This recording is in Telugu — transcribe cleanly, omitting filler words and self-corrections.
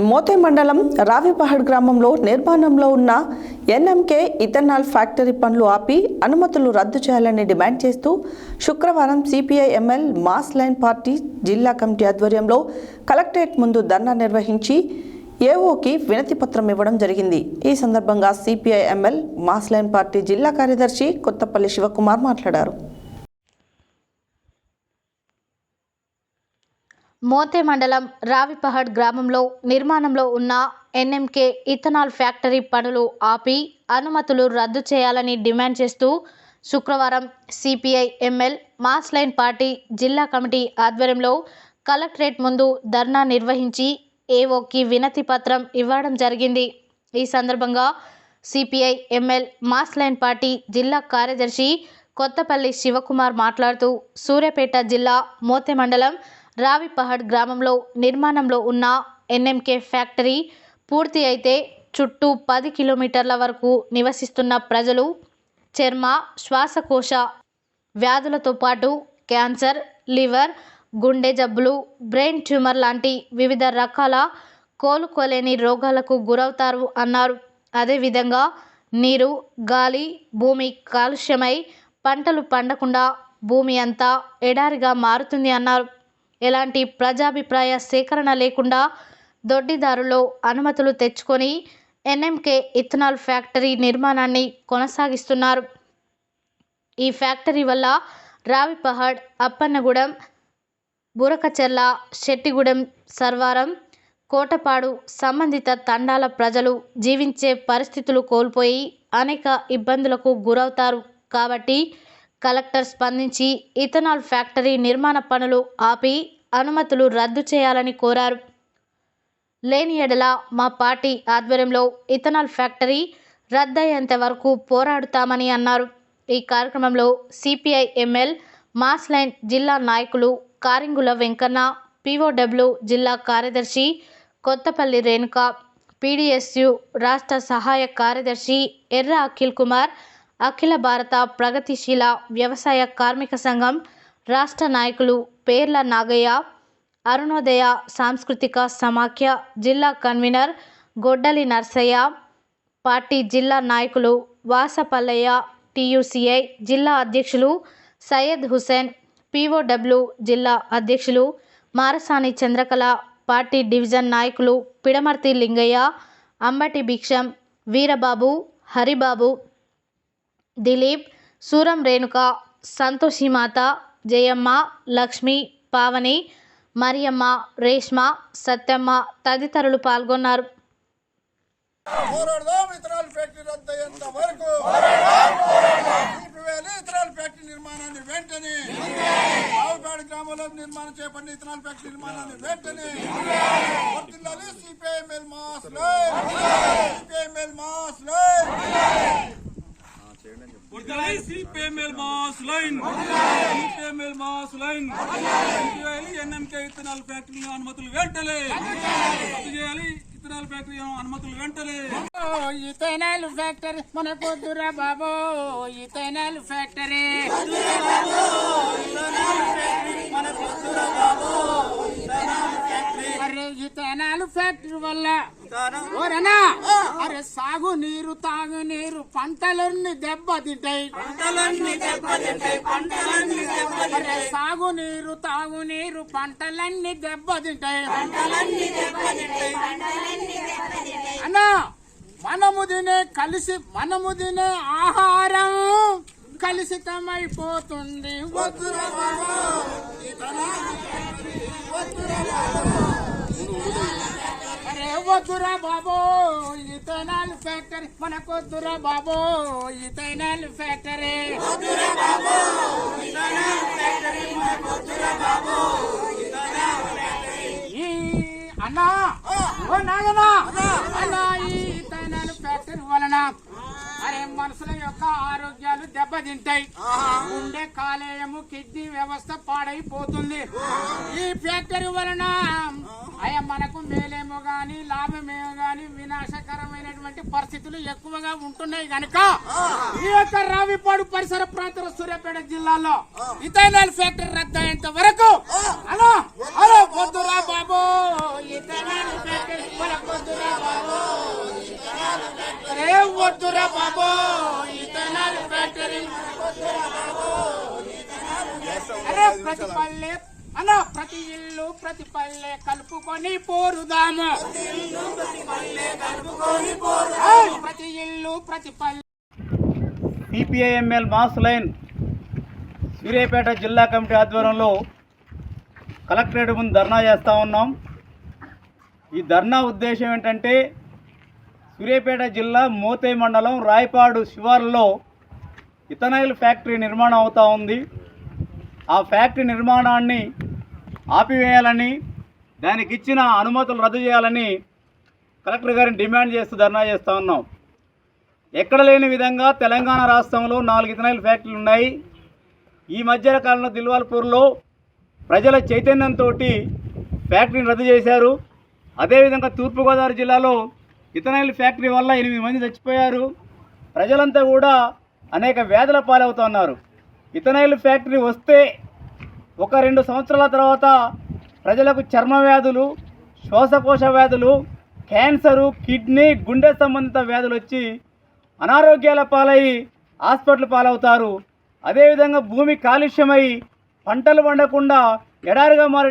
మోతే మండలం రావిపహడ్ గ్రామంలో నిర్మాణంలో ఉన్న ఎన్ఎంకే ఇథనాల్ ఫ్యాక్టరీ పనులు ఆపి అనుమతులు రద్దు చేయాలని డిమాండ్ చేస్తూ శుక్రవారం CPI ML mass line party జిల్లా కమిటీ ఆధ్వర్యంలో కలెక్టరేట్ ముందు ధర్నా నిర్వహించి ఏఓకి వినతి పత్రం ఇవ్వడం జరిగింది. ఈ సందర్భంగా CPI ML mass line party జిల్లా కార్యదర్శి కొత్తపల్లి శివకుమార్ మాట్లాడారు. మోతే మండలం రావిపహడ్ గ్రామంలో నిర్మాణంలో ఉన్న ఎన్ఎంకే ఇథనాల్ ఫ్యాక్టరీ పనులు ఆపి అనుమతులు రద్దు చేయాలని డిమాండ్ చేస్తూ శుక్రవారం CPI ML mass line party జిల్లా కమిటీ ఆధ్వర్యంలో కలెక్టరేట్ ముందు ధర్నా నిర్వహించి ఏఓకి వినతి పత్రం ఇవ్వడం జరిగింది. ఈ సందర్భంగా CPI ML mass line party జిల్లా కార్యదర్శి కొత్తపల్లి శివకుమార్ మాట్లాడుతూ సూర్యాపేట జిల్లా మోతే మండలం రావిపహడ్ గ్రామంలో నిర్మాణంలో ఉన్న ఎన్ఎంకే ఫ్యాక్టరీ పూర్తి అయితే చుట్టూ 10 కిలోమీటర్ల వరకు నివసిస్తున్న ప్రజలు చర్మ శ్వాసకోశ వ్యాధులతో పాటు క్యాన్సర్, లివర్, గుండె జబ్బులు, బ్రెయిన్ ట్యూమర్ లాంటి వివిధ రకాల కోలుకోలేని రోగాలకు గురవుతారు అన్నారు. అదేవిధంగా నీరు, గాలి, భూమి కాలుష్యమై పంటలు పండకుండా భూమి అంతా ఎడారిగా మారుతుంది అన్నారు. ఎలాంటి ప్రజాభిప్రాయ సేకరణ లేకుండా దొడ్డిదారులో అనుమతులు తెచ్చుకొని ఎన్ఎంకే ఇథనాల్ ఫ్యాక్టరీ నిర్మాణాన్ని కొనసాగిస్తున్నారు. ఈ ఫ్యాక్టరీ వల్ల రావిపహడ్, అప్పన్నగూడెం, బురకచెర్ల, శెట్టిగూడెం, సర్వారం, కోటపాడు సంబంధిత తండాల ప్రజలు జీవించే పరిస్థితులు కోల్పోయి అనేక ఇబ్బందులకు గురవుతారు. కాబట్టి కలెక్టర్ స్పందించి ఇథనాల్ ఫ్యాక్టరీ నిర్మాణ పనులు ఆపి అనుమతులు రద్దు చేయాలని కోరారు. లేని ఎడల మా పార్టీ ఆధ్వర్యంలో ఇథనాల్ ఫ్యాక్టరీ రద్దయ్యేంత వరకు పోరాడుతామని అన్నారు. ఈ కార్యక్రమంలో సిపిఐ ఎంఎల్ మాస్ లైన్ జిల్లా నాయకులు కారింగుల వెంకన్న, పిఓడబ్ల్యూ జిల్లా కార్యదర్శి కొత్తపల్లి రేణుక, పీడీఎస్యు రాష్ట్ర సహాయ కార్యదర్శి ఎర్ర అఖిల్ కుమార్, అఖిల భారత ప్రగతిశీల వ్యవసాయ కార్మిక సంఘం రాష్ట్ర నాయకులు పేర్ల నాగయ్య, అరుణోదయ సాంస్కృతిక సమాఖ్య జిల్లా కన్వీనర్ గొడ్డలి నర్సయ్య, పార్టీ జిల్లా నాయకులు వాసపల్లయ్య, టీయూసీఐ జిల్లా అధ్యక్షులు సయ్యద్ హుసేన్, పిఓడబ్ల్యూ జిల్లా అధ్యక్షులు మారసాని చంద్రకళ, పార్టీ డివిజన్ నాయకులు పిడమర్తి లింగయ్య, అంబటి భిక్షం, వీరబాబు, హరిబాబు, దిలీప్, సూరం రేణుక, సంతోషిమాత, జయమ్మ, లక్ష్మి, పావని, మరియమ్మ, రేష్మ, సత్యమ్మ తదితరులు పాల్గొన్నారు. నిర్మాణాన్ని వెంటనే గ్రామంలో నిర్మాణం చేపట్టిన ఇథనాల్ ఫ్యాక్టరీ నిర్మాణాన్ని వెంటనే వర్తిల్లాలి. CPIML mass line, CPIML mass line, CPIML mass line, CPIML mass line. NMK ethanol factory అనుమతులు వెంటనే రద్దు చేయాలి. ఇథనాల్ ఫ్యాక్టరీ అనుమతులు వెంటనే. ఇథనాల్ ఫ్యాక్టరీ మనకొద్దురా బాబో, ఇథనాల్ ఫ్యాక్టరీ అరే ఇథనాల్ ఫ్యాక్టరీ వల్ల ఓరనా అరే సాగు నీరు, తాగు నీరు పంటలన్నీ దెబ్బతింటాయి. అరే సాగు నీరు, తాగు నీరు పంటలన్నీ దెబ్బతింటాయి అన్నా. మనము తినే ఆహారం కలుషితమైపోతుంది. అరే వద్దురా బాబో ఇథనాల్ ఫ్యాక్టరీ మనకొద్దురా బాబో, ఇథనాల్ ఫ్యాక్టరీ అన్నా ఓ నాగనా అలా ఈ ఇథనాల్ ఫ్యాక్టరీ వలన అరే మనుషుల యొక్క ఆరోగ్యాలు దెబ్బతింటాయి. గుండె, కాలేయము, కిడ్నీ వ్యవస్థ పాడైపోతుంది. ఈ ఫ్యాక్టరీ వలన అయ్యా మనకు మేలేమో గాని లాభమేమో గాని వినాశకరమైనటువంటి పరిస్థితులు ఎక్కువగా ఉంటున్నాయి కనుక ఈ యొక్క రావిపాడు పరిసర ప్రాంతాల సూర్యాపేట జిల్లాలో ఇథనాల్ ఫ్యాక్టరీ రద్దయ్యేంత వరకు అలా వద్దురా బాబో ఇథనాల్ ఫ్యాక్టరీ వద్దురా బాబో ఇథనాల్ ఫ్యాక్టరీ. అరే ప్రతి పల్లె అలా ప్రతి ఇల్లు ప్రతి పల్లె కలుపుకొని పోరుదాము. ప్రతి ఇల్లు ప్రతి పల్లె. సిపిఐఎంఎల్ మాస్ లైన్ సూర్యాపేట జిల్లా కమిటీ ఆధ్వర్యంలో కలెక్టరేట్ ముందు ధర్నా చేస్తూ ఉన్నాం. ఈ ధర్నా ఉద్దేశం ఏంటంటే సూర్యాపేట జిల్లా మోతే మండలం రాయపాడు శివారులో ఇథనాల్ ఫ్యాక్టరీ నిర్మాణం అవుతూ ఉంది. ఆ ఫ్యాక్టరీ నిర్మాణాన్ని ఆపివేయాలని, దానికి ఇచ్చిన అనుమతులు రద్దు చేయాలని కలెక్టర్ గారిని డిమాండ్ చేస్తూ ధర్నా చేస్తూ ఉన్నాం. ఎక్కడ లేని విధంగా తెలంగాణ రాష్ట్రంలో 4 ఇథనాల్ ఫ్యాక్టరీలు ఉన్నాయి. ఈ మధ్య కాలంలో దిల్వాల్పూర్లో ప్రజల చైతన్యంతో ఫ్యాక్టరీని రద్దు చేశారు. అదేవిధంగా తూర్పుగోదావరి జిల్లాలో ఇథనాల్ ఫ్యాక్టరీ వల్ల 8 మంది చచ్చిపోయారు. ప్రజలంతా కూడా అనేక వ్యాధుల పాలవుతున్నారు. ఇథనాల్ ఫ్యాక్టరీ వస్తే 1-2 సంవత్సరాల తర్వాత ప్రజలకు చర్మ వ్యాధులు, శ్వాసకోశ వ్యాధులు, క్యాన్సరు, కిడ్నీ, గుండె సంబంధిత వ్యాధులు వచ్చి అనారోగ్యాల పాలయ్యి హాస్పిటల్ పాలవుతారు. అదేవిధంగా భూమి కాలుష్యమై పంటలు పండకుండా ఎడారిగా మారే